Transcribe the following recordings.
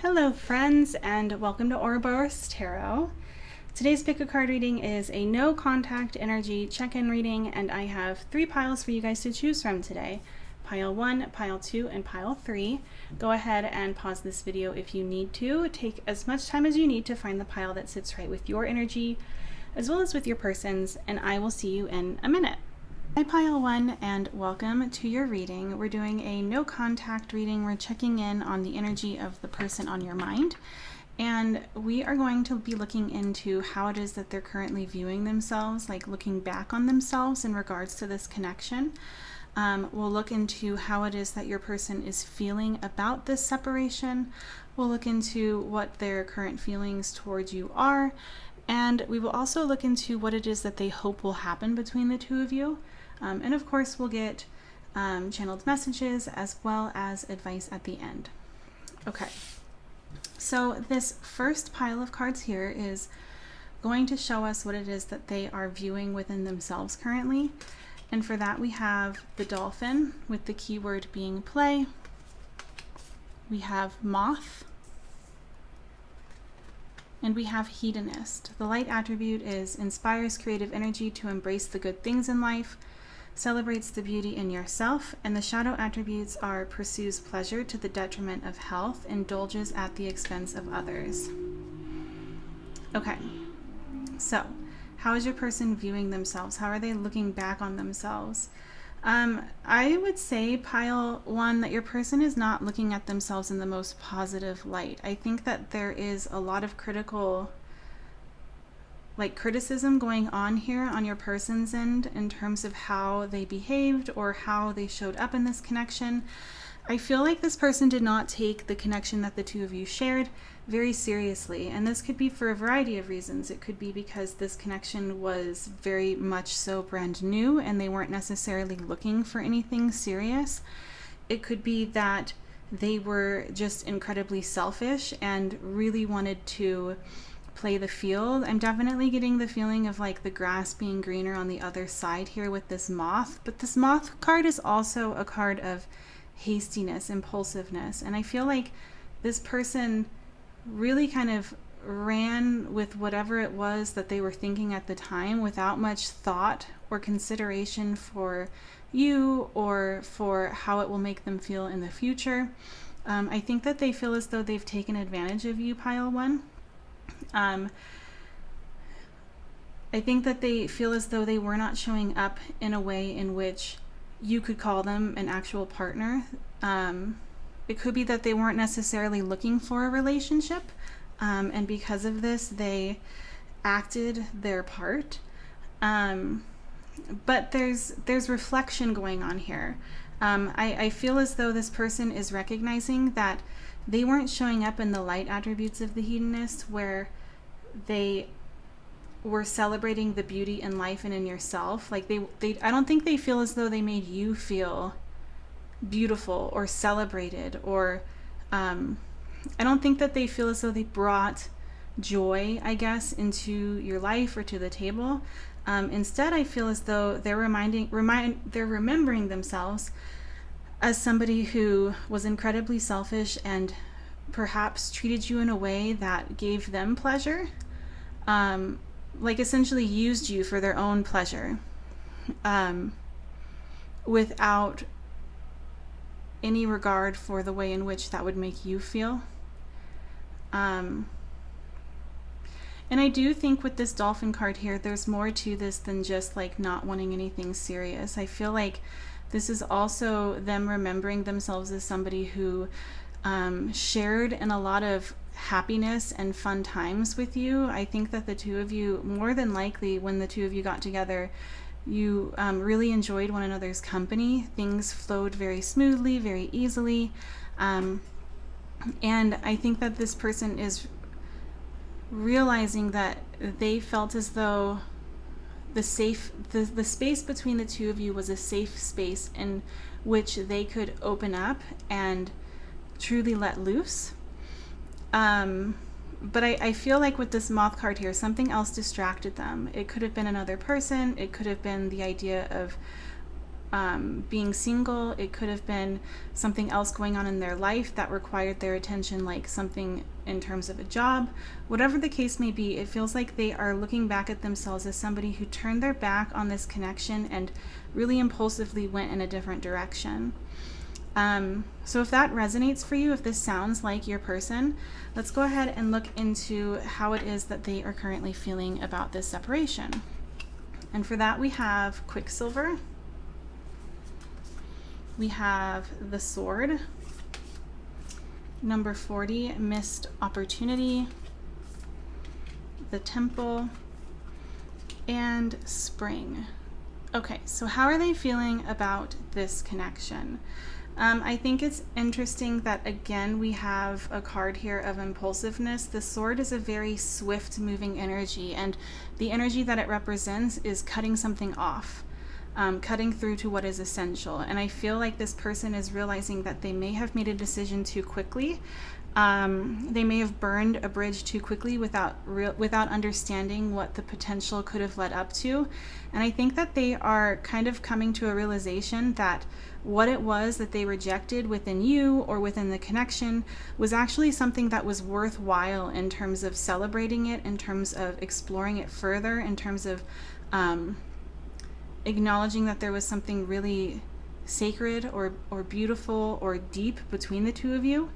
Hello friends, and welcome to Ouroboros Tarot. Today's pick a card reading is a no contact energy check-in reading, and I have 3 piles for you guys to choose from today. Pile 1, pile 2, and pile 3. Go ahead and pause this video if you need to. Take as much time as you need to find the pile that sits right with your energy, as well as with your person's, and I will see you in a minute. Hi pile 1, and welcome to your reading. We're doing a no contact reading. We're checking in on the energy of the person on your mind, and we are going to be looking into how it is that they're currently viewing themselves, like looking back on themselves in regards to this connection. We'll look into how it is that your person is feeling about this separation. We'll look into what their current feelings towards you are, and we will also look into what it is that they hope will happen between the two of you. And of course, we'll get channeled messages as well as advice at the end. Okay, so this first pile of cards here is going to show us what it is that they are viewing within themselves currently. And for that, we have the dolphin with the keyword being play. We have moth. And we have hedonist. The light attribute is inspires creative energy to embrace the good things in life, celebrates the beauty in yourself, and the shadow attributes are pursues pleasure to the detriment of health, indulges at the expense of others. Okay, so how is your person viewing themselves? How are they looking back on themselves? I would say, pile 1, that your person is not looking at themselves in the most positive light. I think that there is a lot of criticism going on here on your person's end in terms of how they behaved or how they showed up in this connection. I feel like this person did not take the connection that the two of you shared very seriously, and this could be for a variety of reasons. It could be because this connection was very much so brand new and they weren't necessarily looking for anything serious. It could be that they were just incredibly selfish and really wanted to play the field. I'm definitely getting the feeling of like the grass being greener on the other side here with this moth, but this moth card is also a card of hastiness, impulsiveness, and I feel like this person really kind of ran with whatever it was that they were thinking at the time without much thought or consideration for you or for how it will make them feel in the future. I think that they feel as though they've taken advantage of you, pile 1. I think that they feel as though they were not showing up in a way in which you could call them an actual partner. It could be that they weren't necessarily looking for a relationship, and because of this, they acted their part. But there's reflection going on here. I feel as though this person is recognizing that they weren't showing up in the light attributes of the hedonist, where they were celebrating the beauty in life and in yourself. Like I don't think they feel as though they made you feel beautiful or celebrated, or I don't think that they feel as though they brought joy, I guess, into your life or to the table. Instead, I feel as though they're remembering themselves as somebody who was incredibly selfish and perhaps treated you in a way that gave them pleasure, like essentially used you for their own pleasure, without any regard for the way in which that would make you feel. And I do think with this dolphin card here, there's more to this than just like not wanting anything serious. I feel like this is also them remembering themselves as somebody who shared in a lot of happiness and fun times with you. I think that the two of you, more than likely, when the two of you got together, you really enjoyed one another's company. Things flowed very smoothly, very easily. And I think that this person is realizing that they felt as though the space between the two of you was a safe space in which they could open up and truly let loose. But I feel like with this moth card here, something else distracted them. It could have been another person. It could have been the idea of being single. It could have been something else going on in their life that required their attention, like something in terms of a job. Whatever the case may be, it feels like they are looking back at themselves as somebody who turned their back on this connection and really impulsively went in a different direction. So if that resonates for you, if this sounds like your person, let's go ahead and look into how it is that they are currently feeling about this separation. And for that, we have Quicksilver. We have the Sword. Number 40, Missed Opportunity. The Temple. And Spring. Okay, so how are they feeling about this connection? I think it's interesting that, again, we have a card here of impulsiveness. The Sword is a very swift moving energy, and the energy that it represents is cutting something off, cutting through to what is essential. And I feel like this person is realizing that they may have made a decision too quickly. They may have burned a bridge too quickly without understanding what the potential could have led up to. And I think that they are kind of coming to a realization that what it was that they rejected within you or within the connection was actually something that was worthwhile in terms of celebrating it, in terms of exploring it further, in terms of acknowledging that there was something really sacred or beautiful or deep between the two of you.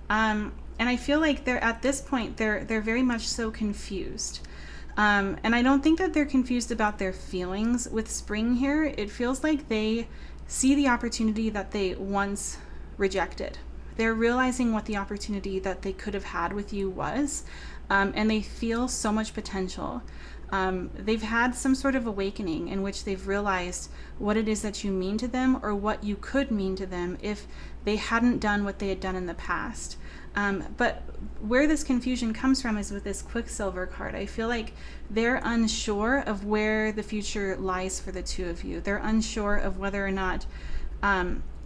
And I feel like they're at this point, they're very much so confused. And I don't think that they're confused about their feelings. With Spring here, it feels like they see the opportunity that they once rejected. They're realizing what the opportunity that they could have had with you was, and they feel so much potential. They've had some sort of awakening in which they've realized what it is that you mean to them, or what you could mean to them if they hadn't done what they had done in the past. But where this confusion comes from is with this Quicksilver card. I feel like they're unsure of where the future lies for the two of you. They're unsure of whether or not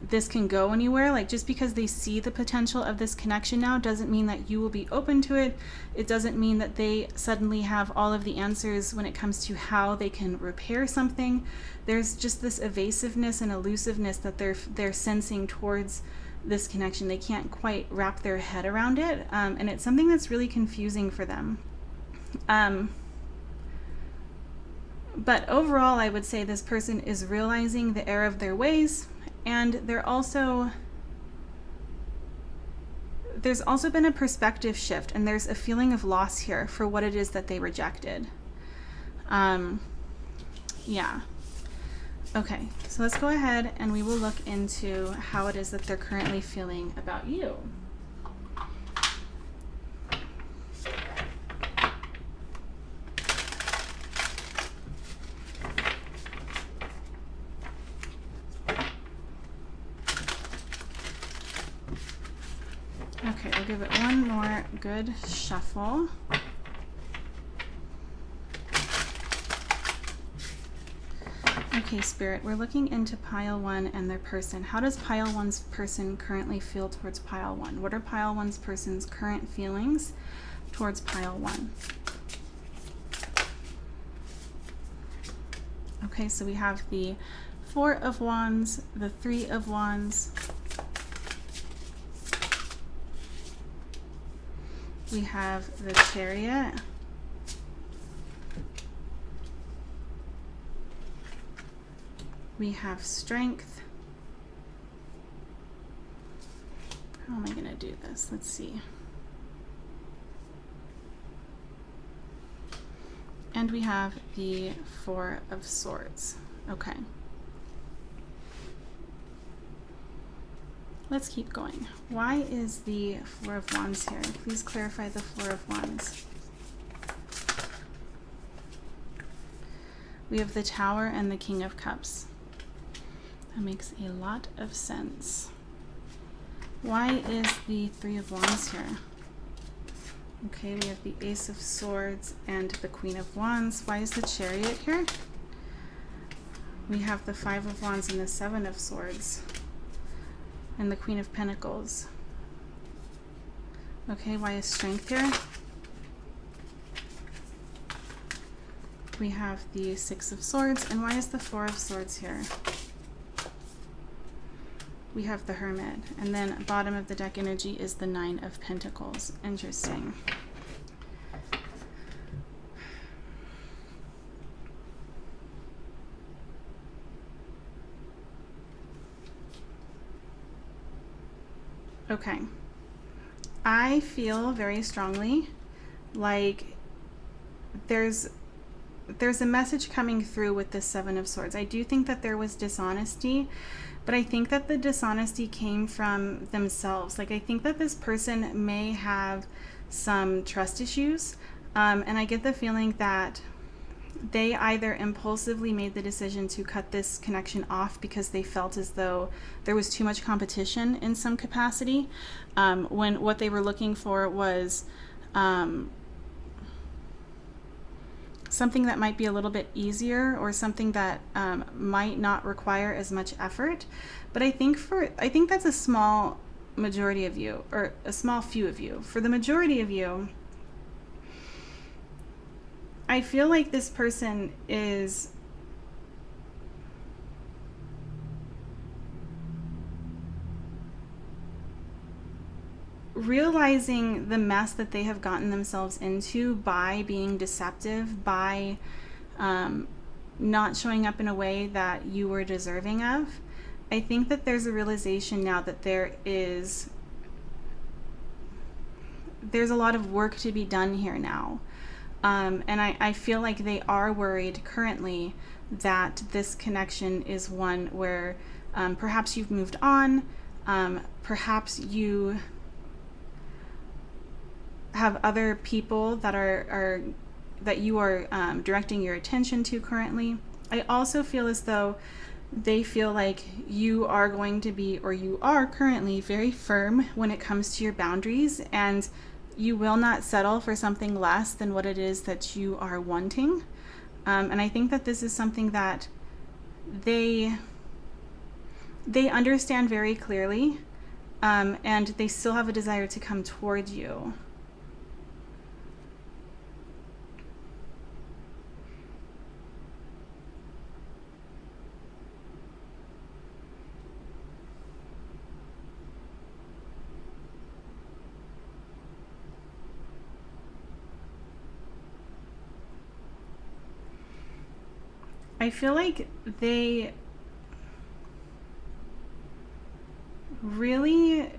this can go anywhere. Like, just because they see the potential of this connection now doesn't mean that you will be open to it. It doesn't mean that they suddenly have all of the answers when it comes to how they can repair something. There's just this evasiveness and elusiveness that they're sensing towards this connection. They can't quite wrap their head around it, and it's something that's really confusing for them. But overall, I would say this person is realizing the error of their ways, and there's also been a perspective shift, and there's a feeling of loss here for what it is that they rejected. Yeah. Okay, so let's go ahead and we will look into how it is that they're currently feeling about you. Okay, we'll give it one more good shuffle. Okay, Spirit, we're looking into pile 1 and their person. How does pile 1's person currently feel towards pile 1? What are pile 1's person's current feelings towards pile 1? Okay, so we have the 4 of Wands, the 3 of Wands. We have the Chariot. We have Strength. How am I going to do this? Let's see. And we have the 4 of Swords. Okay. Let's keep going. Why is the 4 of Wands here? Please clarify the 4 of Wands. We have the Tower and the King of Cups. That makes a lot of sense. Why is the 3 of Wands here? Okay, we have the Ace of Swords and the Queen of Wands. Why is the Chariot here? We have the 5 of Wands and the 7 of Swords. And the Queen of Pentacles. Okay, why is Strength here? We have the 6 of Swords. And why is the 4 of Swords here? we have the Hermit. And then bottom of the deck energy is the Nine of Pentacles. Interesting. Okay. I feel very strongly like there's a message coming through with the Seven of Swords. I do think that there was dishonesty, but I think that the dishonesty came from themselves. Like, I think that this person may have some trust issues, and I get the feeling that they either impulsively made the decision to cut this connection off because they felt as though there was too much competition in some capacity, when what they were looking for was something that might be a little bit easier, or something that might not require as much effort. But I think that's a small majority of you, or a small few of you. For the majority of you, I feel like this person is realizing the mess that they have gotten themselves into by being deceptive, by not showing up in a way that you were deserving of. I think that there's a realization now that there's a lot of work to be done here now. And I feel like they are worried currently that this connection is one where perhaps you've moved on, perhaps you have other people that that you are directing your attention to currently. I also feel as though they feel like you are going to be, or you are currently, very firm when it comes to your boundaries, and you will not settle for something less than what it is that you are wanting. And I think that this is something that they understand very clearly, and they still have a desire to come toward you. I feel like they really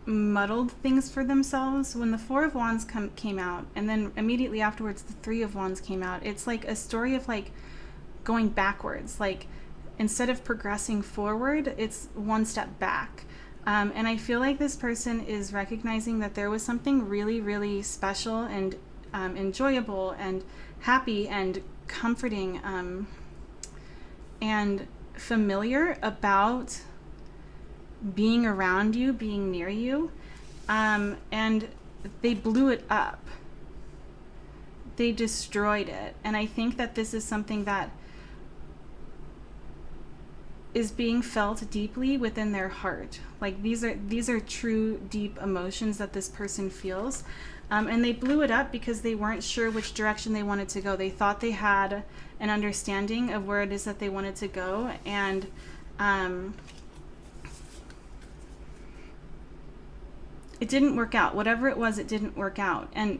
muddled things for themselves when the Four of Wands came out, and then immediately afterwards the Three of Wands came out. It's like a story of like going backwards. Like, instead of progressing forward, it's one step back. And I feel like this person is recognizing that there was something really, really special and enjoyable and happy and comforting and familiar about being around you, being near you, and they blew it up. They destroyed it. And I think that this is something that is being felt deeply within their heart. Like, these are true, deep emotions that this person feels. And they blew it up because they weren't sure which direction they wanted to go. They thought they had an understanding of where it is that they wanted to go, and it didn't work out. Whatever it was, it didn't work out. And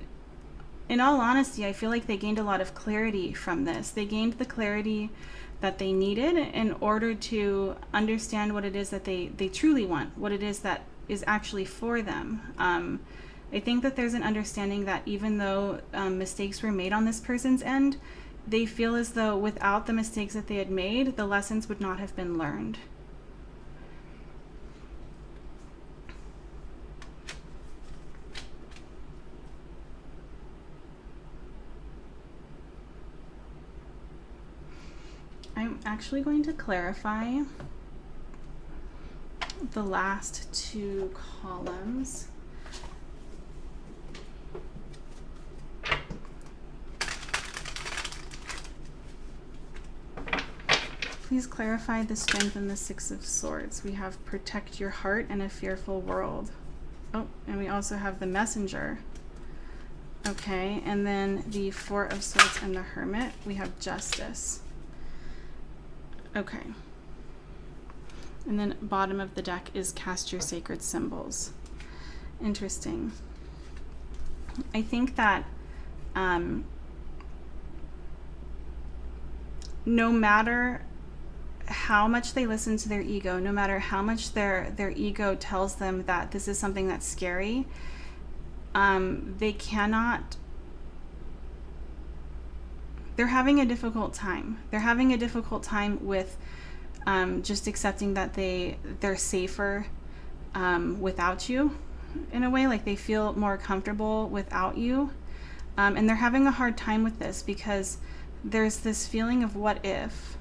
in all honesty, I feel like they gained a lot of clarity from this. They gained the clarity that they needed in order to understand what it is that they truly want, what it is that is actually for them. I think that there's an understanding that even though mistakes were made on this person's end, they feel as though without the mistakes that they had made, the lessons would not have been learned. I'm actually going to clarify the last two columns. Please clarify the Strength and the Six of Swords. We have protect your heart in a fearful world. Oh, and we also have the Messenger. Okay, and then the Four of Swords and the Hermit. We have Justice. Okay. And then bottom of the deck is cast your sacred symbols. Interesting. I think that no matter how much they listen to their ego, no matter how much their ego tells them that this is something that's scary, they cannot. They're having a difficult time. They're having a difficult time with just accepting that they're safer without you, in a way. Like, they feel more comfortable without you, and they're having a hard time with this because there's this feeling of what if.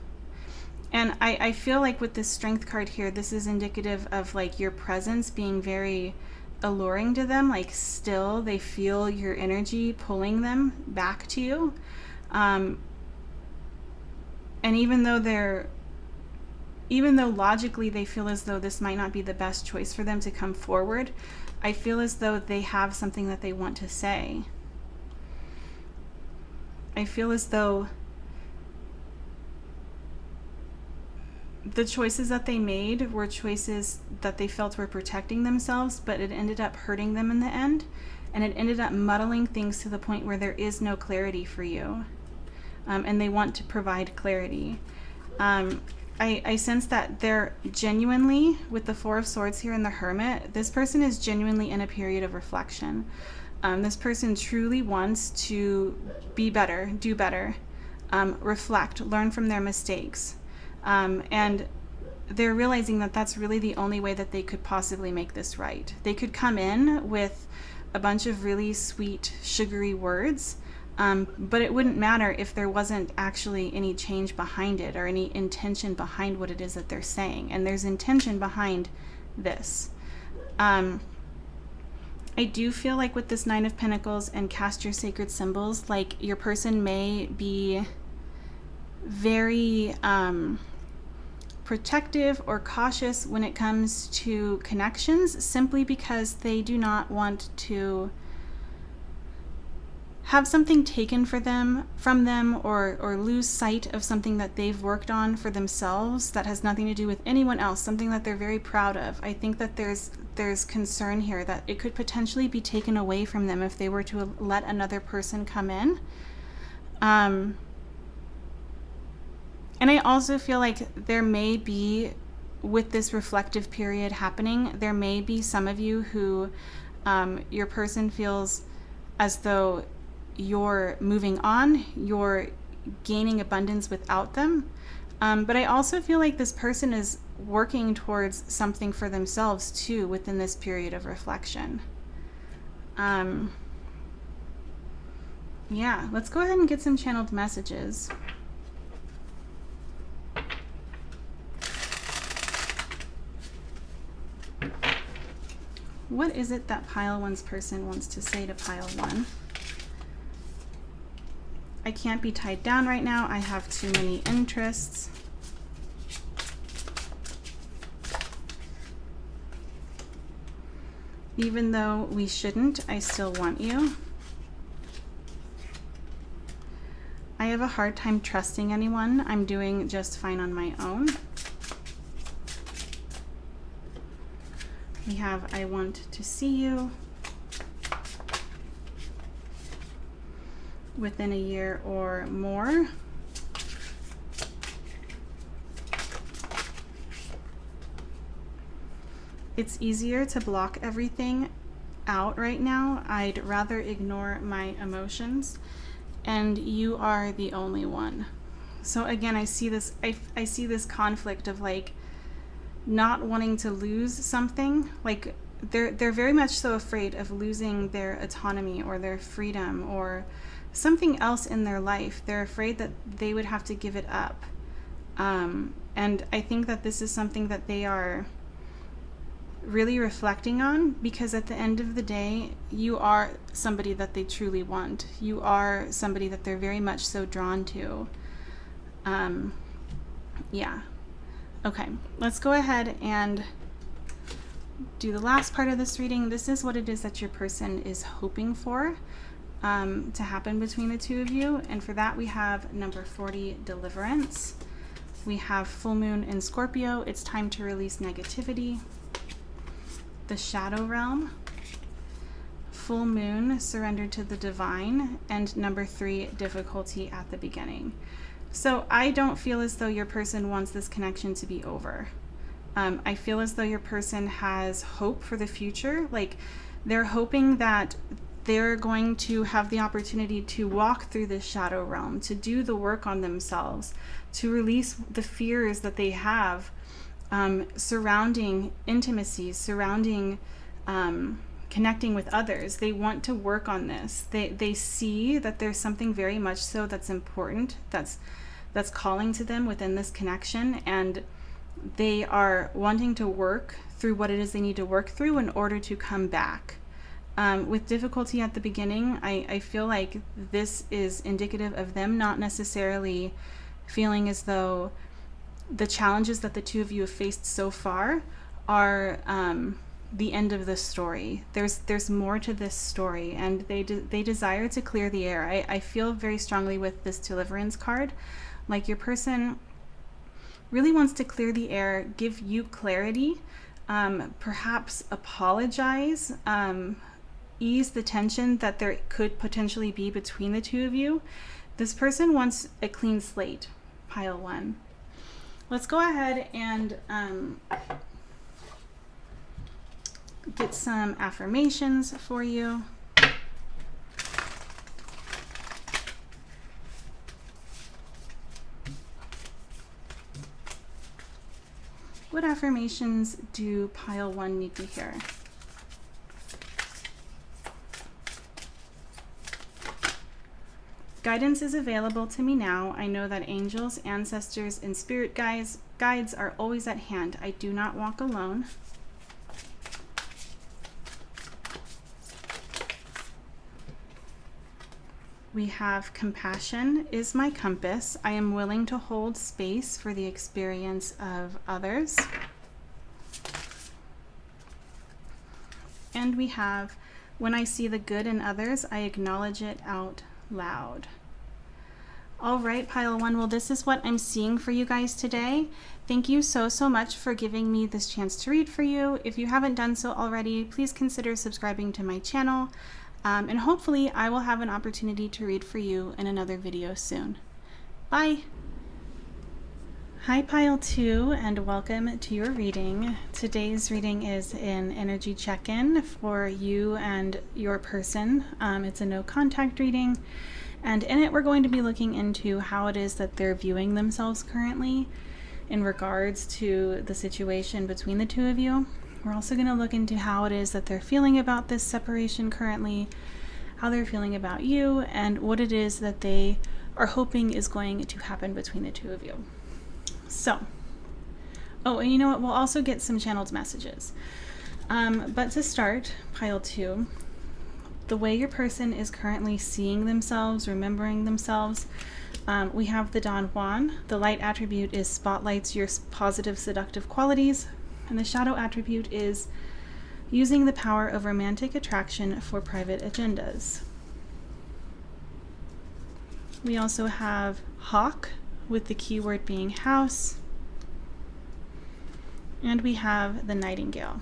And I feel like with this Strength card here, this is indicative of like your presence being very alluring to them. Like, still they feel your energy pulling them back to you. And even though logically they feel as though this might not be the best choice for them to come forward, I feel as though they have something that they want to say. I feel as though the choices that they made were choices that they felt were protecting themselves, but it ended up hurting them in the end, and it ended up muddling things to the point where there is no clarity for you, and they want to provide clarity. I sense that they're genuinely, with the Four of Swords here and the Hermit, this person is genuinely in a period of reflection. This person truly wants to be better, do better, reflect, learn from their mistakes. And they're realizing that that's really the only way that they could possibly make this right. They could come in with a bunch of really sweet, sugary words, but it wouldn't matter if there wasn't actually any change behind it or any intention behind what it is that they're saying. And there's intention behind this. I do feel like with this Nine of Pentacles and cast your sacred symbols, like your person may be very protective or cautious when it comes to connections, simply because they do not want to have something taken from them, or lose sight of something that they've worked on for themselves that has nothing to do with anyone else, something that they're very proud of. I think that there's concern here that it could potentially be taken away from them if they were to let another person come in. And I also feel like there may be, with this reflective period happening, there may be some of you who your person feels as though you're moving on, you're gaining abundance without them. But I also feel like this person is working towards something for themselves too within this period of reflection. Yeah, let's go ahead and get some channeled messages. What is it that pile one's person wants to say to pile one? I can't be tied down right now. I have too many interests. Even though we shouldn't, I still want you. I have a hard time trusting anyone. I'm doing just fine on my own. We have, I want to see you. Within a year or more. It's easier to block everything out right now. I'd rather ignore my emotions, and you are the only one. So again, I see this conflict of like not wanting to lose something. Like they're very much so afraid of losing their autonomy or their freedom or something else in their life. They're afraid that they would have to give it up. And I think that this is something that they are really reflecting on, because at the end of the day, you are somebody that they truly want. You are somebody that they're very much so drawn to. Yeah. Okay, let's go ahead and do the last part of this reading. This is what it is that your person is hoping for to happen between the two of you. And for that, we have number 40, deliverance. We have full moon in Scorpio. It's time to release negativity. The shadow realm. Full moon, surrender to the divine. And number 3, difficulty at the beginning. So I don't feel as though your person wants this connection to be over. I feel as though your person has hope for the future. Like they're hoping that they're going to have the opportunity to walk through this shadow realm, to do the work on themselves, to release the fears that they have surrounding intimacy, surrounding connecting with others. They want to work on this. They see that there's something very much so that's important, that's calling to them within this connection, and they are wanting to work through what it is they need to work through in order to come back. With difficulty at the beginning, I feel like this is indicative of them not necessarily feeling as though the challenges that the two of you have faced so far are the end of the story. There's more to this story, and they desire to clear the air. I feel very strongly with this deliverance card, like your person really wants to clear the air, give you clarity, perhaps apologize, ease the tension that there could potentially be between the two of you. This person wants a clean slate, pile 1. Let's go ahead and get some affirmations for you. What affirmations do pile 1 need to hear? Guidance is available to me now. I know that angels, ancestors, and spirit guides are always at hand. I do not walk alone. We have compassion is my compass. I am willing to hold space for the experience of others. And we have, when I see the good in others, I acknowledge it out loud. All right, pile 1. Well, this is what I'm seeing for you guys today. Thank you so much for giving me this chance to read for you. If you haven't done so already, please consider subscribing to my channel. And hopefully I will have an opportunity to read for you in another video soon. Bye! Hi Pile 2, and welcome to your reading. Today's reading is an energy check-in for you and your person. It's a no contact reading, and in it we're going to be looking into how it is that they're viewing themselves currently in regards to the situation between the two of you. We're also going to look into how it is that they're feeling about this separation currently, how they're feeling about you, and what it is that they are hoping is going to happen between the two of you. So, oh, and you know what? We'll also get some channeled messages. But to start, pile 2, the way your person is currently seeing themselves, remembering themselves, we have the Don Juan. The light attribute is spotlights your positive, seductive qualities. And the shadow attribute is using the power of romantic attraction for private agendas. We also have Hawk, with the keyword being house. And we have the Nightingale.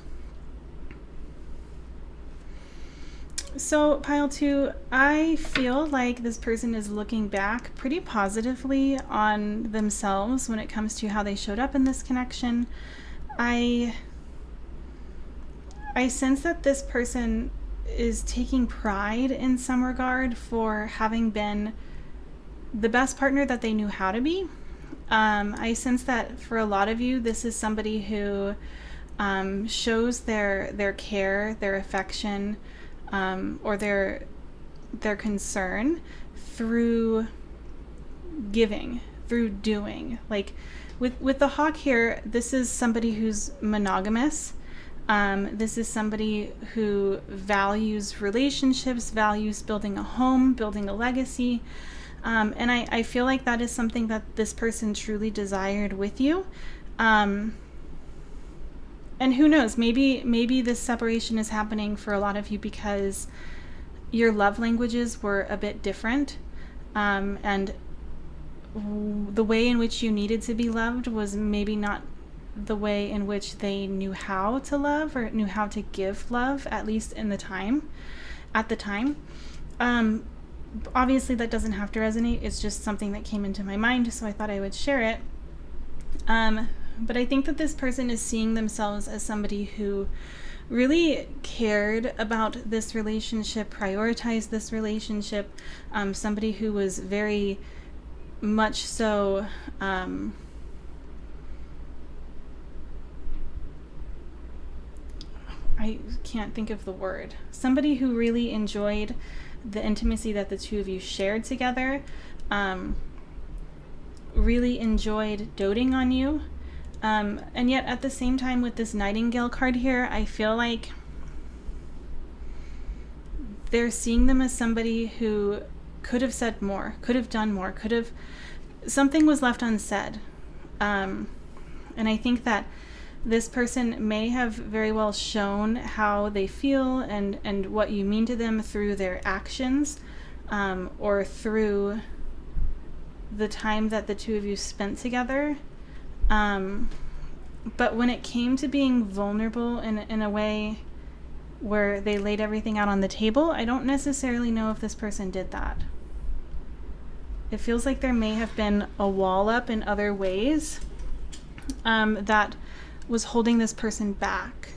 So, pile 2, I feel like this person is looking back pretty positively on themselves when it comes to how they showed up in this connection. I sense that this person is taking pride in some regard for having been the best partner that they knew how to be. I sense that for a lot of you, this is somebody who shows their care, their affection, or their concern through giving, through doing. Like with the Hawk here, this is somebody who's monogamous. This is somebody who values relationships, values building a home, building a legacy. And I feel like that is something that this person truly desired with you. And who knows, maybe this separation is happening for a lot of you because your love languages were a bit different. And the way in which you needed to be loved was maybe not the way in which they knew how to love or knew how to give love, at least at the time. Obviously that doesn't have to resonate. It's just something that came into my mind, so I thought I would share it. But I think that this person is seeing themselves as somebody who really cared about this relationship, prioritized this relationship, somebody who was very much so I can't think of the word. Somebody who really enjoyed the intimacy that the two of you shared together, really enjoyed doting on you. And yet at the same time with this Nightingale card here, I feel like they're seeing them as somebody who could have said more, could have done more, something was left unsaid. And I think that this person may have very well shown how they feel and what you mean to them through their actions, or through the time that the two of you spent together. But when it came to being vulnerable in a way where they laid everything out on the table, I don't necessarily know if this person did that. It feels like there may have been a wall up in other ways that was holding this person back.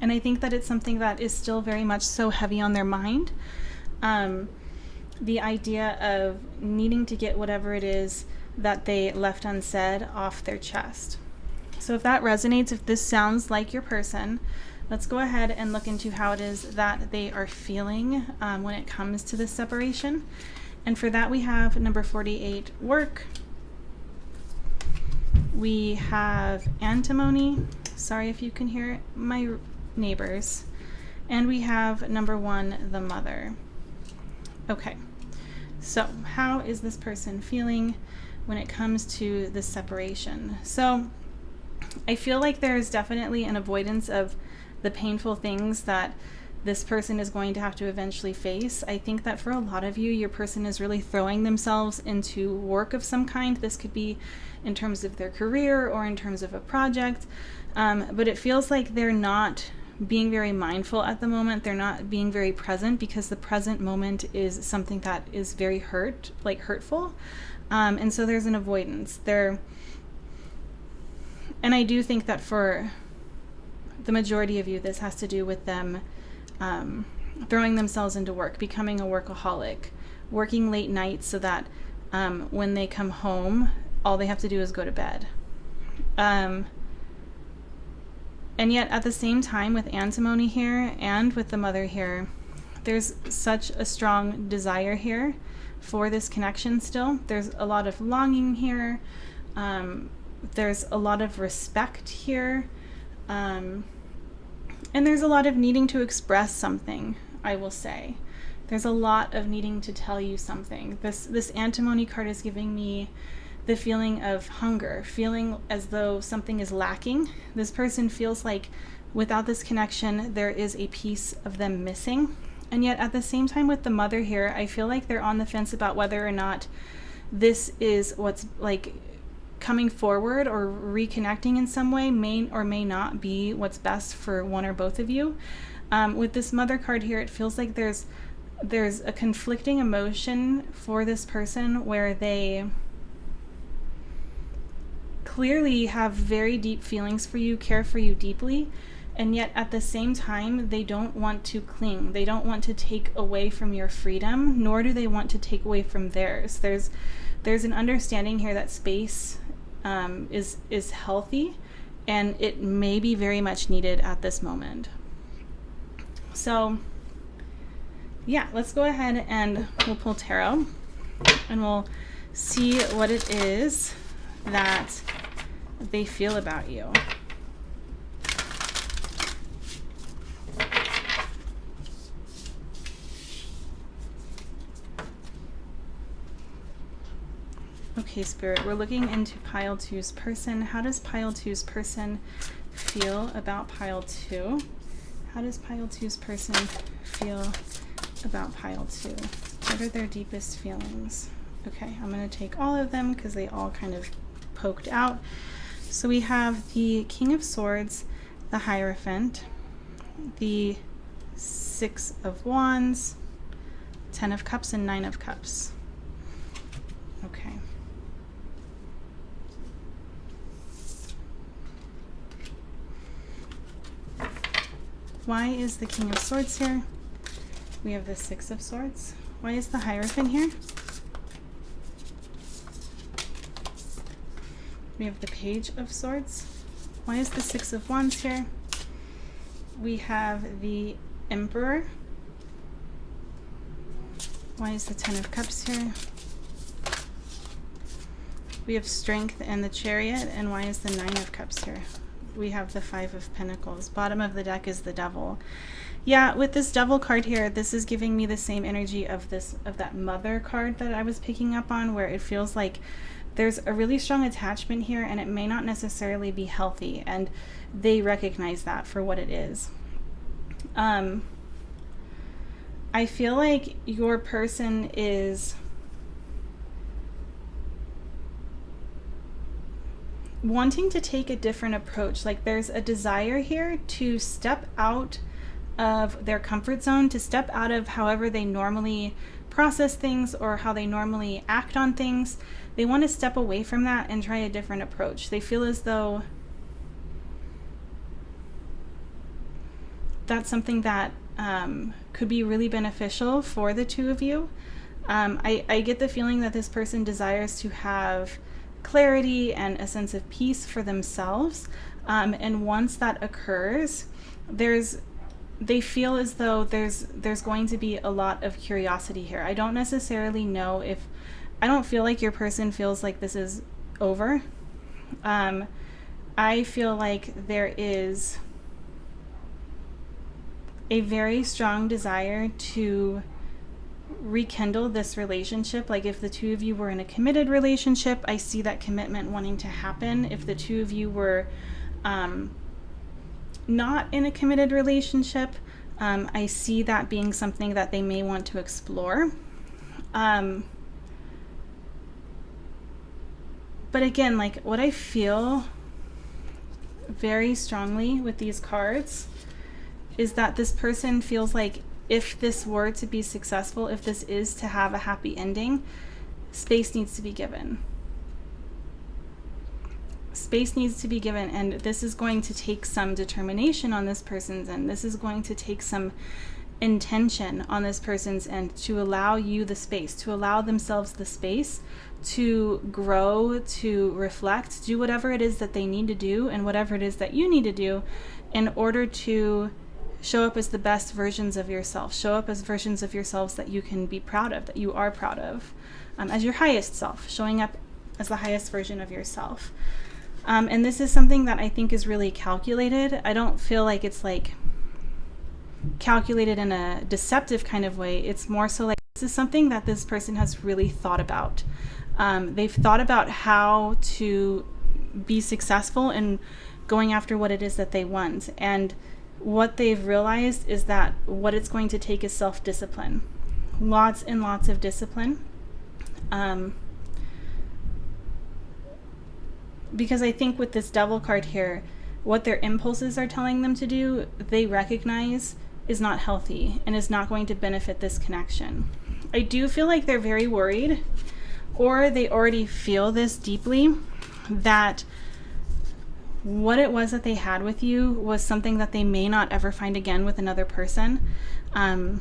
And I think that it's something that is still very much so heavy on their mind. The idea of needing to get whatever it is that they left unsaid off their chest. So if that resonates, if this sounds like your person, let's go ahead and look into how it is that they are feeling when it comes to this separation. And for that we have number 48, work. We have antimony. Sorry if you can hear my neighbors. And we have number 1, the mother. Okay, so how is this person feeling when it comes to this separation? So I feel like there is definitely an avoidance of the painful things that this person is going to have to eventually face. I think that for a lot of you, your person is really throwing themselves into work of some kind. This could be in terms of their career or in terms of a project, but it feels like they're not being very mindful at the moment. They're not being very present because the present moment is something that is very hurtful. And so there's an avoidance there. And I do think that for the majority of you, this has to do with them throwing themselves into work, becoming a workaholic, working late nights so that when they come home, all they have to do is go to bed. And yet at the same time with antimony here and with the mother here, there's such a strong desire here for this connection still. There's a lot of longing here. There's a lot of respect here. And there's a lot of needing to express something, I will say. There's a lot of needing to tell you something. This antimony card is giving me the feeling of hunger, feeling as though something is lacking. This person feels like without this connection, there is a piece of them missing. And yet at the same time with the mother here, I feel like they're on the fence about whether or not this is what's like coming forward or reconnecting in some way may or may not be what's best for one or both of you. With this mother card here, it feels like there's a conflicting emotion for this person where they clearly have very deep feelings for you, care for you deeply, and yet at the same time they don't want to cling. They don't want to take away from your freedom, nor do they want to take away from theirs. There's an understanding here that space is healthy, and it may be very much needed at this moment. So yeah, let's go ahead and we'll pull tarot and we'll see what it is that they feel about you. Okay, Spirit, we're looking into Pile 2's person. How does Pile 2's person feel about Pile 2? How does Pile 2's person feel about Pile 2? What are their deepest feelings? Okay, I'm going to take all of them because they all kind of poked out. So we have the King of Swords, the Hierophant, the Six of Wands, 10 of Cups, and 9 of Cups. Okay. Why is the King of Swords here? We have the Six of Swords. Why is the Hierophant here? We have the Page of Swords. Why is the Six of Wands here? We have the Emperor. Why is the 10 of Cups here? We have Strength and the Chariot. And why is the 9 of Cups here? We have the 5 of Pentacles. Bottom of the deck is the Devil. Yeah, with this Devil card here, this is giving me the same energy of that Mother card that I was picking up on, where it feels like there's a really strong attachment here, and it may not necessarily be healthy, and they recognize that for what it is. I feel like your person is wanting to take a different approach. Like there's a desire here to step out of their comfort zone, to step out of however they normally process things or how they normally act on things. They want to step away from that and try a different approach. They feel as though that's something that could be really beneficial for the two of you. I get the feeling that this person desires to have clarity and a sense of peace for themselves. And once that occurs, they feel as though there's going to be a lot of curiosity here. I don't necessarily know I don't feel like your person feels like this is over. I feel like there is a very strong desire to rekindle this relationship. Like if the two of you were in a committed relationship, I see that commitment wanting to happen. If the two of you were not in a committed relationship, I see that being something that they may want to explore. But again, like what I feel very strongly with these cards is that this person feels like if this were to be successful, if this is to have a happy ending, space needs to be given. Space needs to be given, and this is going to take some determination on this person's end. This is going to take some intention on this person's end to allow you the space, to allow themselves the space to grow, to reflect, do whatever it is that they need to do and whatever it is that you need to do in order to show up as the best versions of yourself, show up as versions of yourselves that you can be proud of, that you are proud of, as your highest self, showing up as the highest version of yourself. And this is something that I think is really calculated. I don't feel like it's like calculated in a deceptive kind of way. It's more so like this is something that this person has really thought about. They've thought about how to be successful in going after what it is that they want. And what they've realized is that what it's going to take is self-discipline. Lots and lots of discipline. Because I think with this Devil card here, what their impulses are telling them to do, they recognize is not healthy and is not going to benefit this connection. I do feel like they're very worried, or they already feel this deeply, that what it was that they had with you was something that they may not ever find again with another person. And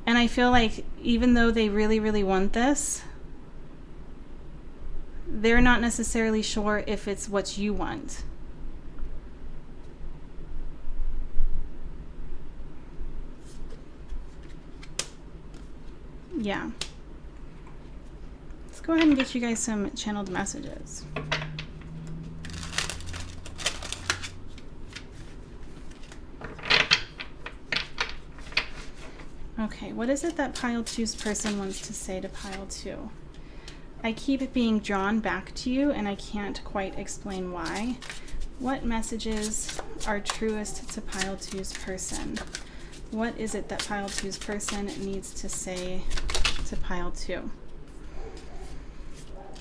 I feel like even though they really, really want this, they're not necessarily sure if it's what you want. Yeah. Let's go ahead and get you guys some channeled messages. Okay, what is it that pile 2's person wants to say to pile 2? I keep being drawn back to you, and I can't quite explain why. What messages are truest to pile 2's person? What is it that pile 2's person needs to say to pile 2?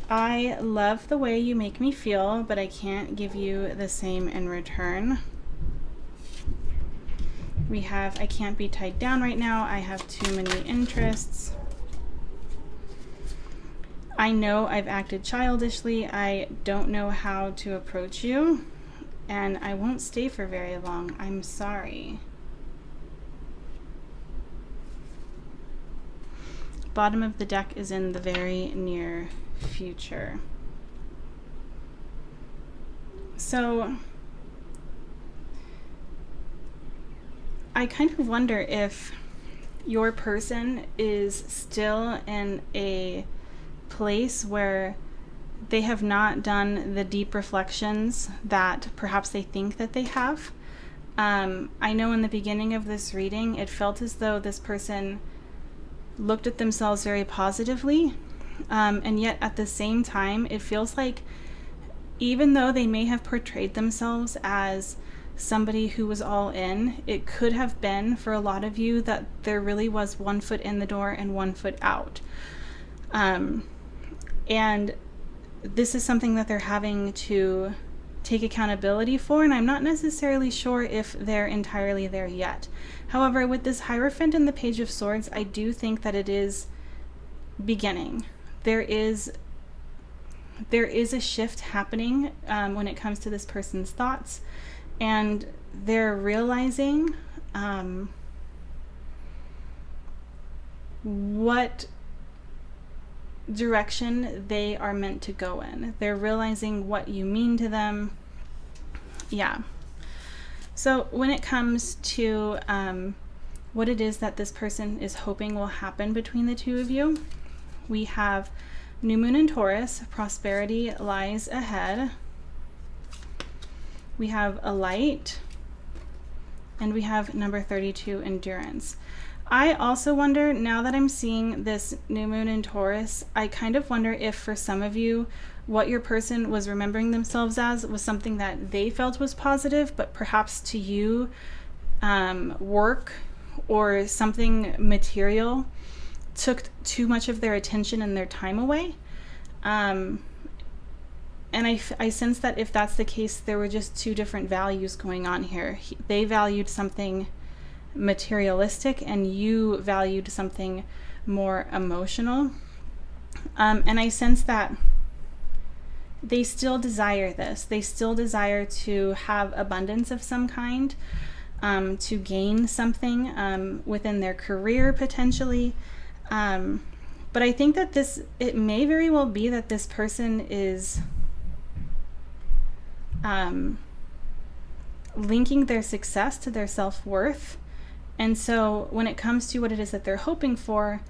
I love the way you make me feel, but I can't give you the same in return. We have, I can't be tied down right now. I have too many interests. I know I've acted childishly. I don't know how to approach you, and I won't stay for very long. I'm sorry. Bottom of the deck is in the very near future. So I kind of wonder if your person is still in a place where they have not done the deep reflections that perhaps they think that they have. I know in the beginning of this reading, it felt as though this person looked at themselves very positively, and yet at the same time, it feels like even though they may have portrayed themselves as somebody who was all in, it could have been for a lot of you that there really was 1 foot in the door and 1 foot out. And this is something that they're having to take accountability for, and I'm not necessarily sure if they're entirely there yet. However, with this Hierophant and the Page of Swords, I do think that it is beginning. There is a shift happening when it comes to this person's thoughts, and they're realizing what direction they are meant to go in. They're realizing what you mean to them. Yeah. So when it comes to what it is that this person is hoping will happen between the two of you, we have New Moon in Taurus, prosperity lies ahead. We have a light, and we have number 32, endurance. I also wonder, now that I'm seeing this new moon in Taurus, I kind of wonder if for some of you, what your person was remembering themselves as was something that they felt was positive, but perhaps to you, work or something material took too much of their attention and their time away. And I sense that if that's the case, there were just two different values going on here. They valued something materialistic and you valued something more emotional. And I sense that they still desire this. They still desire to have abundance of some kind, to gain something within their career potentially. But I think that it may very well be that this person is linking their success to their self-worth. And so when it comes to what it is that they're hoping for,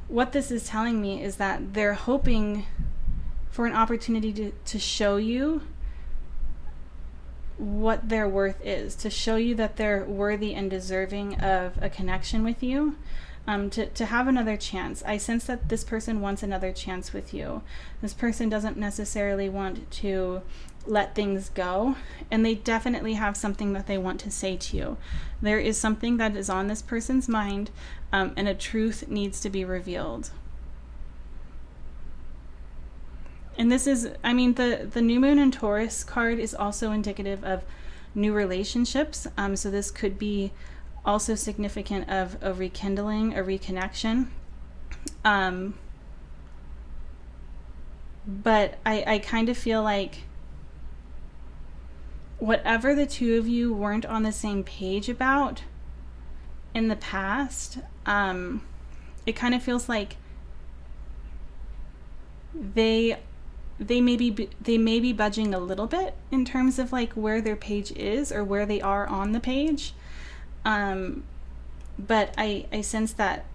what this is telling me is that they're hoping for an opportunity to show you what their worth is, to show you that they're worthy and deserving of a connection with you, to have another chance. I sense that this person wants another chance with you. This person doesn't necessarily want to let things go, and they definitely have something that they want to say to you. There is something that is on this person's mind, and a truth needs to be revealed. And this is, I mean, the New Moon in Taurus card is also indicative of new relationships. So this could be also significant of a rekindling, a reconnection. But I kind of feel like whatever the two of you weren't on the same page about in the past, it kind of feels like they may be budging a little bit in terms of like where their page is or where they are on the page. But I sense that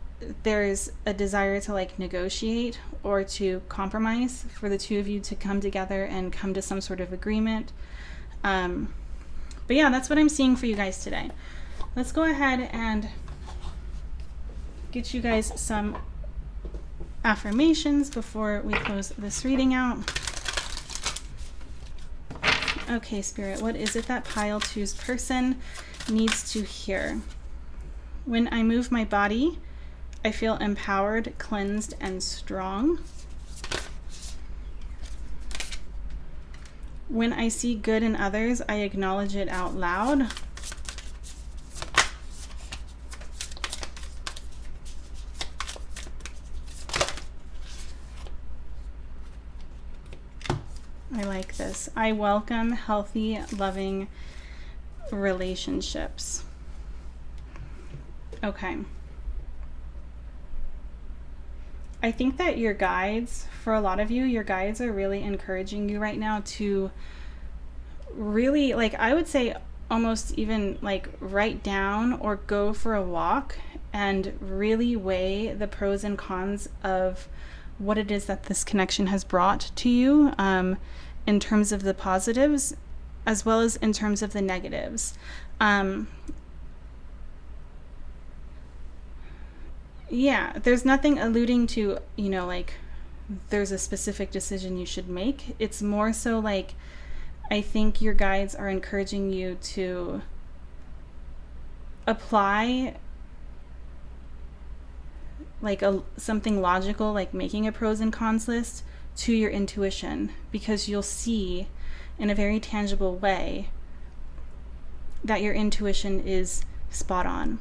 there's a desire to like negotiate or to compromise for the two of you to come together and come to some sort of agreement. But yeah, that's what I'm seeing for you guys today. Let's go ahead and get you guys some affirmations before we close this reading out. Okay, Spirit, what is it that pile 2's person needs to hear? When I move my body, I feel empowered, cleansed, and strong. When I see good in others, I acknowledge it out loud. I like this. I welcome healthy, loving relationships. Okay. I think that your guides, for a lot of you, your guides are really encouraging you right now to really, like, I would say almost even like write down or go for a walk and really weigh the pros and cons of what it is that this connection has brought to you, in terms of the positives as well as in terms of the negatives. Yeah, there's nothing alluding to, like there's a specific decision you should make. It's more so like, I think your guides are encouraging you to apply like something logical, like making a pros and cons list, to your intuition, because you'll see in a very tangible way that your intuition is spot on.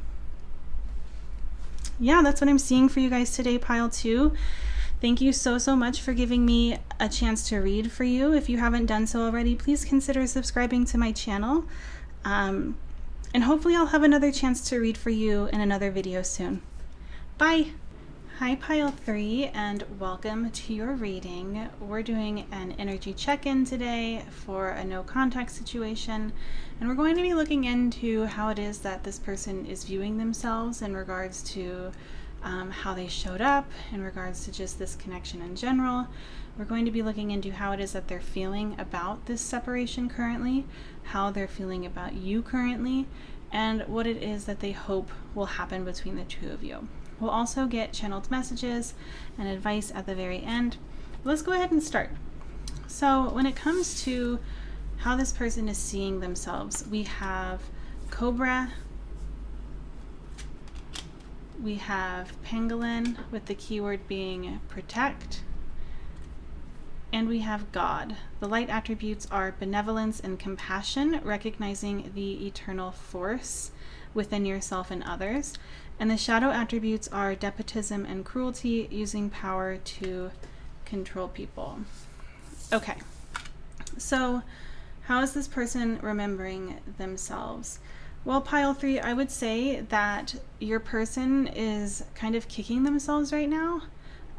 Yeah, that's what I'm seeing for you guys today, pile 2. Thank you so much for giving me a chance to read for you. If you haven't done so already, please consider subscribing to my channel. And hopefully I'll have another chance to read for you in another video soon. Bye! Hi pile 3, and welcome to your reading. We're doing an energy check-in today for a no contact situation, and we're going to be looking into how it is that this person is viewing themselves in regards to how they showed up, in regards to just this connection in general. We're going to be looking into how it is that they're feeling about this separation currently, how they're feeling about you currently, and what it is that they hope will happen between the two of you. We'll also get channeled messages and advice at the very end. Let's go ahead and start. So when it comes to how this person is seeing themselves, we have Cobra, we have Pangolin with the keyword being protect, and we have God. The light attributes are benevolence and compassion, recognizing the eternal force within yourself and others. And the shadow attributes are despotism and cruelty, using power to control people. Okay, so how is this person remembering themselves? Well, pile 3, I would say that your person is kind of kicking themselves right now.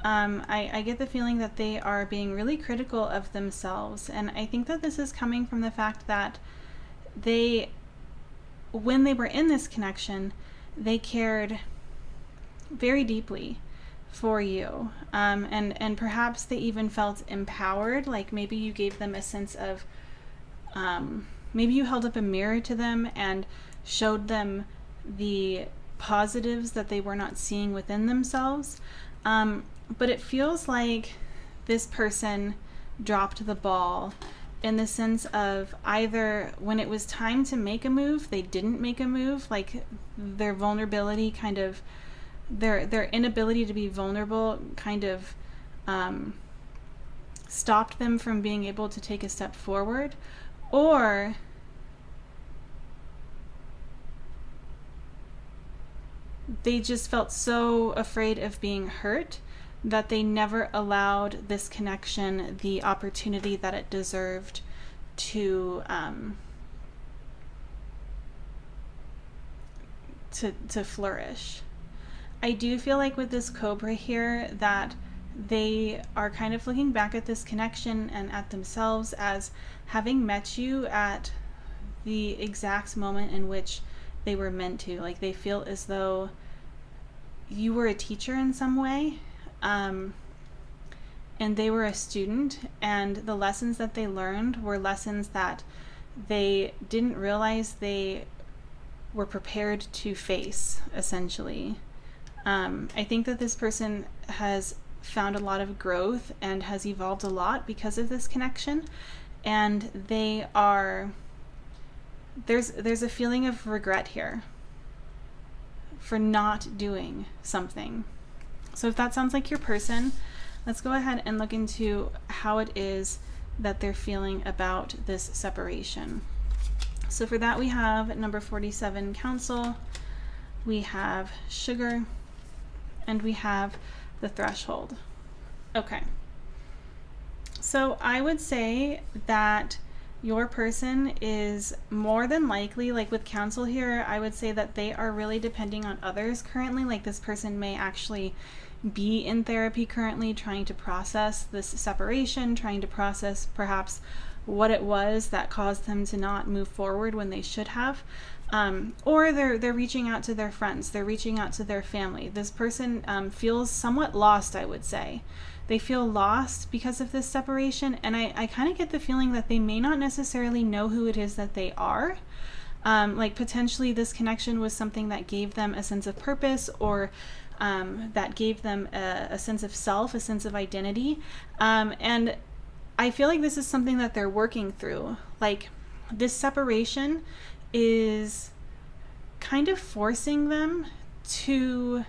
I get the feeling that they are being really critical of themselves, and I think that this is coming from the fact that when they were in this connection, they cared very deeply for you, and perhaps they even felt empowered, like maybe you gave them a sense of, maybe you held up a mirror to them and showed them the positives that they were not seeing within themselves, but it feels like this person dropped the ball in the sense of either when it was time to make a move, they didn't make a move, like their vulnerability kind of, their inability to be vulnerable kind of stopped them from being able to take a step forward, or they just felt so afraid of being hurt that they never allowed this connection the opportunity that it deserved to flourish. I do feel like with this Cobra here that they are kind of looking back at this connection and at themselves as having met you at the exact moment in which they were meant to. Like they feel as though you were a teacher in some way, and they were a student, and the lessons that they learned were lessons that they didn't realize they were prepared to face, essentially. I think that this person has found a lot of growth and has evolved a lot because of this connection, and there's a feeling of regret here for not doing something. So if that sounds like your person, let's go ahead and look into how it is that they're feeling about this separation. So for that, we have number 47, Council, we have Sugar, and we have the Threshold. Okay. So I would say that your person is more than likely, like with Council here, I would say that they are really depending on others currently. Like this person may actually be in therapy currently, trying to process this separation, trying to process perhaps what it was that caused them to not move forward when they should have. Or they're reaching out to their friends, they're reaching out to their family. This person feels somewhat lost, I would say. They feel lost because of this separation, and I kind of get the feeling that they may not necessarily know who it is that they are. Like potentially this connection was something that gave them a sense of purpose, or that gave them a sense of self, a sense of identity. And I feel like this is something that they're working through. Like this separation is kind of forcing them to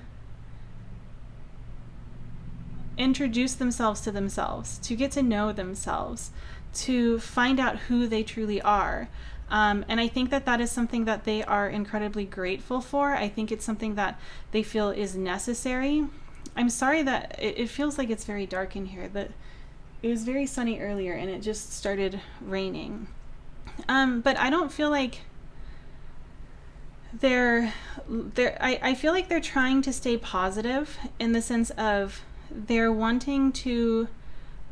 introduce themselves to themselves, to get to know themselves, to find out who they truly are. And I think that that is something that they are incredibly grateful for. I think it's something that they feel is necessary. I'm sorry that it feels like it's very dark in here. That it was very sunny earlier and it just started raining. But I don't feel like I feel like they're trying to stay positive in the sense of they're wanting to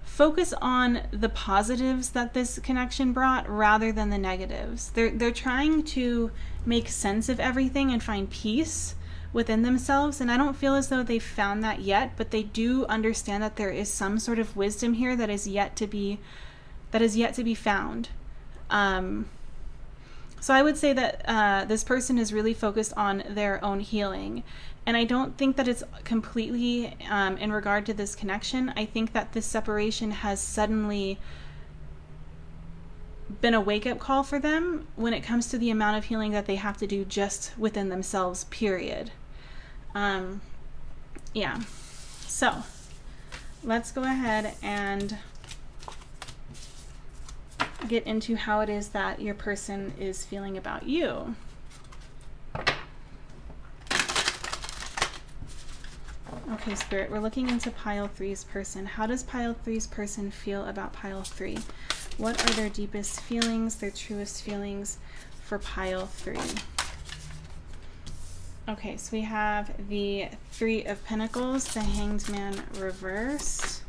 focus on the positives that this connection brought rather than the negatives. They're trying to make sense of everything and find peace within themselves, and I don't feel as though they've found that yet, but they do understand that there is some sort of wisdom here that is yet to be found. So I would say that this person is really focused on their own healing. And I don't think that it's completely in regard to this connection. I think that this separation has suddenly been a wake-up call for them when it comes to the amount of healing that they have to do just within themselves, period. Yeah. So let's go ahead and get into how it is that your person is feeling about you. Okay, Spirit, we're looking into pile 3's person. How does pile 3's person feel about pile 3? What are their deepest feelings, their truest feelings for pile 3? Okay, so we have the 3 of Pentacles, the Hanged Man reversed.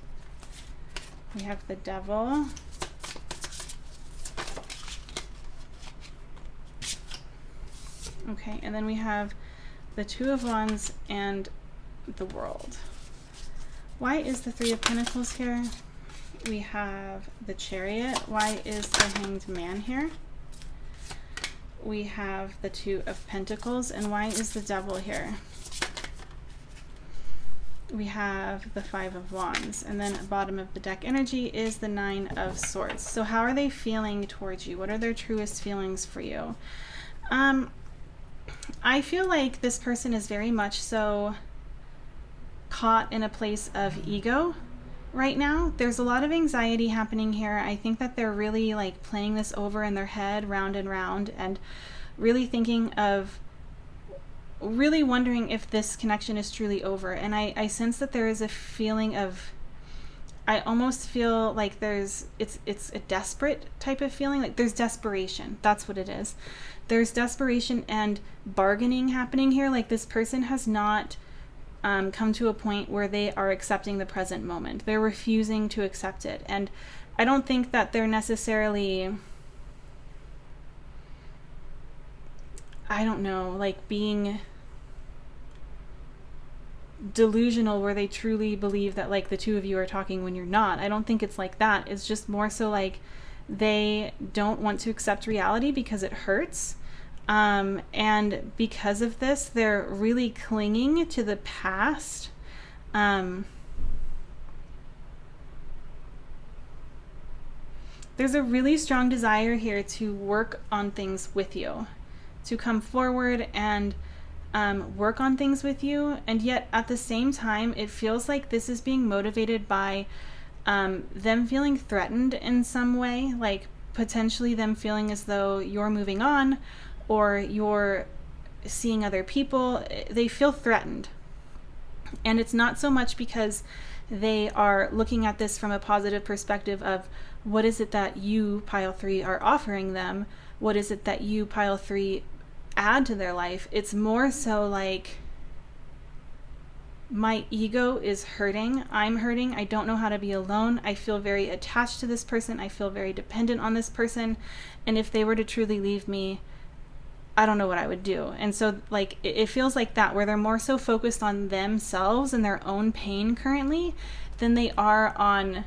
We have the Devil. Okay, and then we have the 2 of Wands and the World. Why is the 3 of Pentacles here? We have the Chariot. Why is the Hanged Man here? We have the 2 of Pentacles. And why is the Devil here? We have the 5 of Wands. And then bottom of the deck energy is the 9 of Swords. So how are they feeling towards you? What are their truest feelings for you? I feel like this person is very much so caught in a place of ego right now. There's a lot of anxiety happening here. I think that they're really like playing this over in their head round and round, and really thinking of, really wondering if this connection is truly over. And I sense that there is a feeling of, I almost feel like it's a desperate type of feeling. Like there's desperation. That's what it is. There's desperation and bargaining happening here. Like this person has not come to a point where they are accepting the present moment. They're refusing to accept it. And I don't think that they're necessarily, I don't know, like being delusional where they truly believe that like the 2 of you are talking when you're not. I don't think it's like that. It's just more so like they don't want to accept reality because it hurts. And because of this, they're really clinging to the past. There's a really strong desire here to work on things with you, to come forward and work on things with you. And yet at the same time, it feels like this is being motivated by them feeling threatened in some way, like potentially them feeling as though you're moving on or you're seeing other people. They feel threatened. And it's not so much because they are looking at this from a positive perspective of what is it that you, pile 3, are offering them? What is it that you, pile 3, add to their life? It's more so like, my ego is hurting. I'm hurting. I don't know how to be alone. I feel very attached to this person. I feel very dependent on this person. And if they were to truly leave me, I don't know what I would do. And so like it feels like that, where they're more so focused on themselves and their own pain currently than they are on,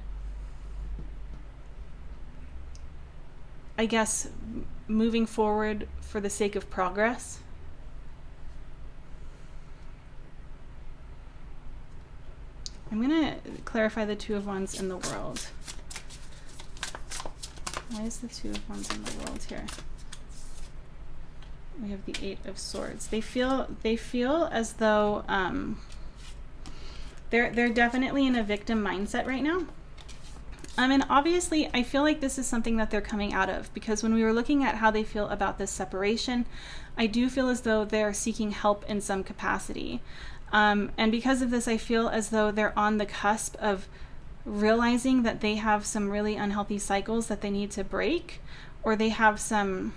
I guess, moving forward for the sake of progress. I'm going to clarify the Two of Wands in the world. Why is the Two of Wands in the world here? We have the Eight of Swords. They feel as though they're definitely in a victim mindset right now. And obviously, I feel like this is something that they're coming out of, because when we were looking at how they feel about this separation, I do feel as though they're seeking help in some capacity. And because of this, I feel as though they're on the cusp of realizing that they have some really unhealthy cycles that they need to break, or they have some...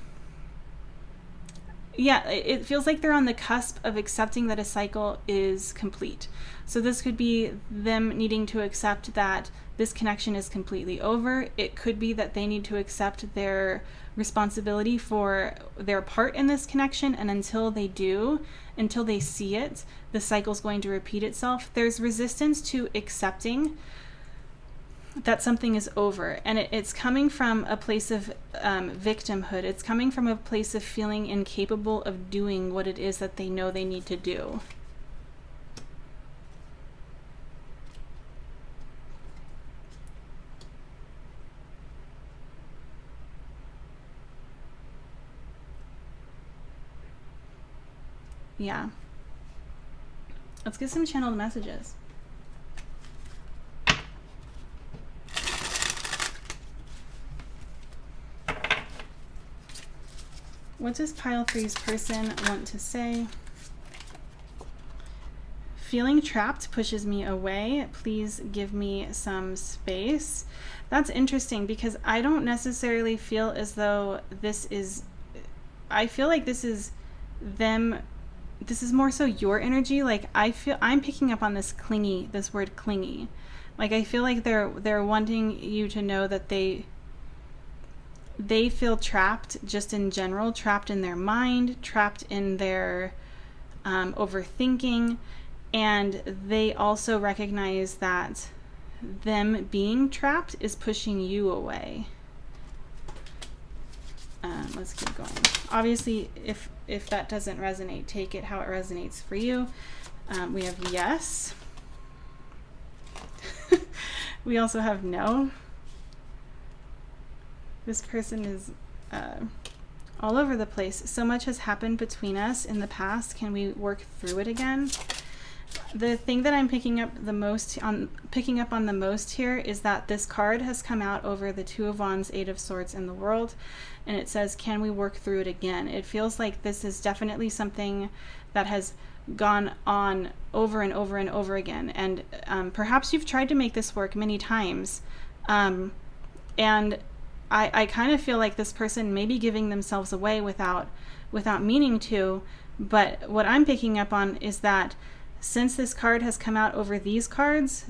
Yeah, it feels like they're on the cusp of accepting that a cycle is complete. So this could be them needing to accept that this connection is completely over. It could be that they need to accept their responsibility for their part in this connection, and until they do, until they see it, the cycle's going to repeat itself. There's resistance to accepting that something is over, and it's coming from a place of victimhood. It's coming from a place of feeling incapable of doing what it is that they know they need to do. Yeah. Let's get some channeled messages. What does pile 3's person want to say? Feeling trapped pushes me away. Please give me some space. That's interesting, because I don't necessarily feel as though this is... I feel like this is them... This is more so your energy. Like, I'm picking up on this clingy, this word clingy. Like, I feel like they're wanting you to know that they feel trapped just in general, trapped in their mind, trapped in their overthinking, and they also recognize that them being trapped is pushing you away. Let's keep going. Obviously, if that doesn't resonate, take it how it resonates for you. We have yes. We also have no. This person is all over the place. So much has happened between us in the past. Can we work through it again? The thing that I'm picking up on the most here is that this card has come out over the Two of Wands, Eight of Swords in the world, and it says, can we work through it again? It feels like this is definitely something that has gone on over and over and over again, and perhaps you've tried to make this work many times, and I kind of feel like this person may be giving themselves away without meaning to, but what I'm picking up on is that since this card has come out over these cards,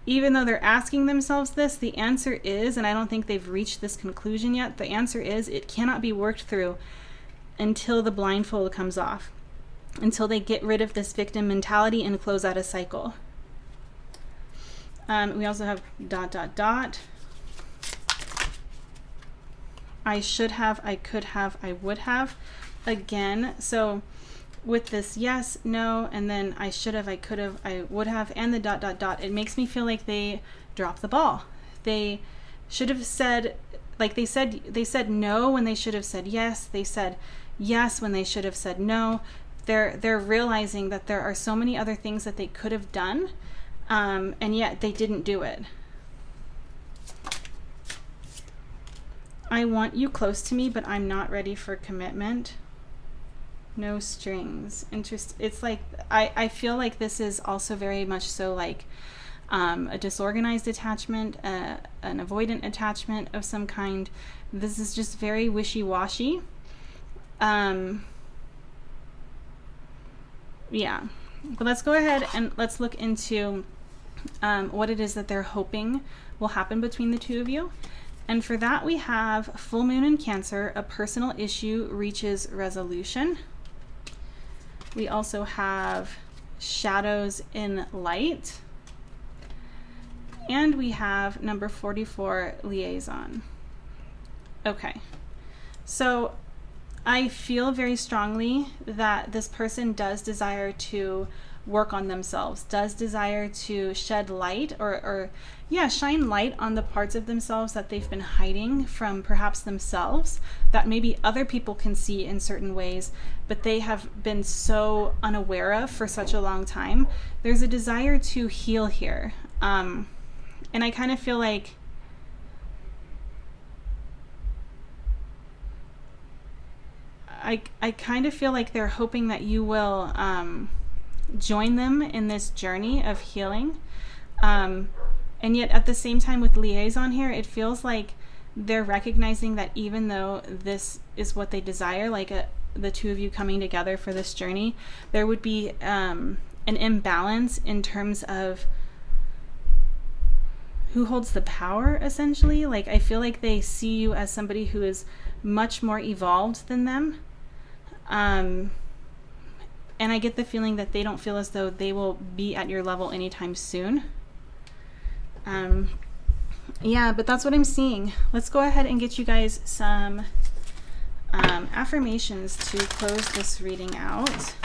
even though they're asking themselves this, the answer is, and I don't think they've reached this conclusion yet, the answer is it cannot be worked through until the blindfold comes off, until they get rid of this victim mentality and close out a cycle. We also have ... I should have, I could have, I would have. Again, so with this yes, no, and then I should have, I could have, I would have, and the ... it makes me feel like they dropped the ball. They should have said, like they said no when they should have said yes. They said yes when they should have said no. They're realizing that there are so many other things that they could have done, and yet they didn't do it. I want you close to me, but I'm not ready for commitment. No strings. It's like, I feel like this is also very much so like a disorganized attachment, an avoidant attachment of some kind. This is just very wishy-washy. Yeah, but let's go ahead and let's look into what it is that they're hoping will happen between the two of you. And for that, we have full moon in Cancer, a personal issue reaches resolution. We also have shadows in light. And we have number 44, liaison. Okay, so I feel very strongly that this person does desire to work on themselves, does desire to shed light or shine light on the parts of themselves that they've been hiding from perhaps themselves, that maybe other people can see in certain ways, but they have been so unaware of for such a long time. There's a desire to heal here. And I kind of feel like I kind of feel like they're hoping that you will join them in this journey of healing. And yet at the same time with liaison here, it feels like they're recognizing that even though this is what they desire, like the two of you coming together for this journey, there would be an imbalance in terms of who holds the power, essentially. Like, I feel like they see you as somebody who is much more evolved than them. And I get the feeling that they don't feel as though they will be at your level anytime soon. Yeah, but that's what I'm seeing. Let's go ahead and get you guys some affirmations to close this reading out.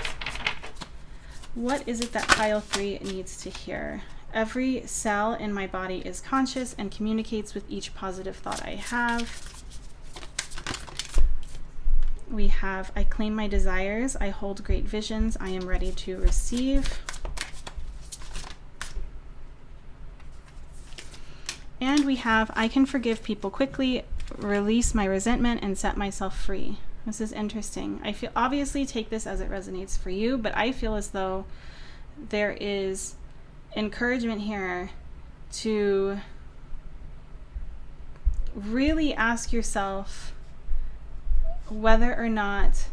What is it that pile 3 needs to hear? Every cell in my body is conscious and communicates with each positive thought I have. We have, I claim my desires, I hold great visions, I am ready to receive. And we have, I can forgive people quickly, release my resentment, and set myself free. This is interesting. I feel, obviously take this as it resonates for you, but I feel as though there is encouragement here to really ask yourself whether or not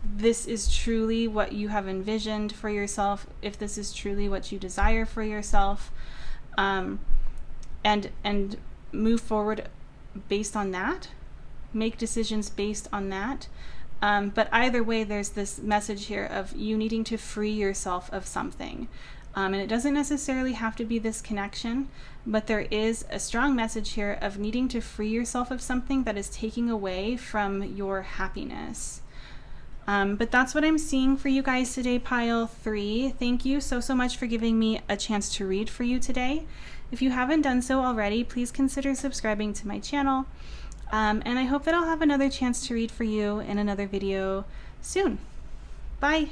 this is truly what you have envisioned for yourself, if this is truly what you desire for yourself, and move forward based on that, make decisions based on that. But either way, there's this message here of you needing to free yourself of something. And it doesn't necessarily have to be this connection, but there is a strong message here of needing to free yourself of something that is taking away from your happiness. But that's what I'm seeing for you guys today, pile 3. Thank you so much for giving me a chance to read for you today. If you haven't done so already, please consider subscribing to my channel. And I hope that I'll have another chance to read for you in another video soon. Bye!